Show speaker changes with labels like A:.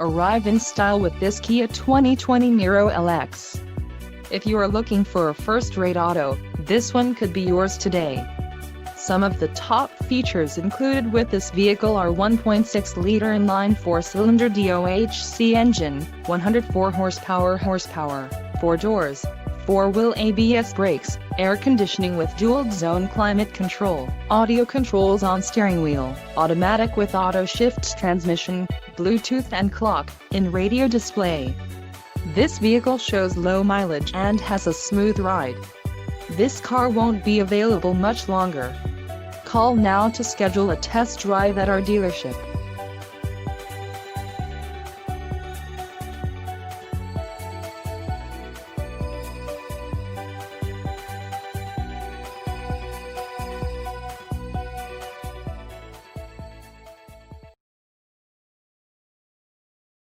A: Arrive in style with this Kia 2020 Niro LX. If you are looking for a first-rate auto, this one could be yours today. Some of the top features included with this vehicle are 1.6-liter inline 4-cylinder DOHC engine, 104 horsepower, 4 doors, 4-wheel ABS brakes, air conditioning with dual-zone climate control, audio controls on steering wheel, automatic with auto-shift transmission, Bluetooth and clock-in radio display. This vehicle shows low mileage and has a smooth ride. This car won't be available much longer. Call now to schedule a test drive at our dealership.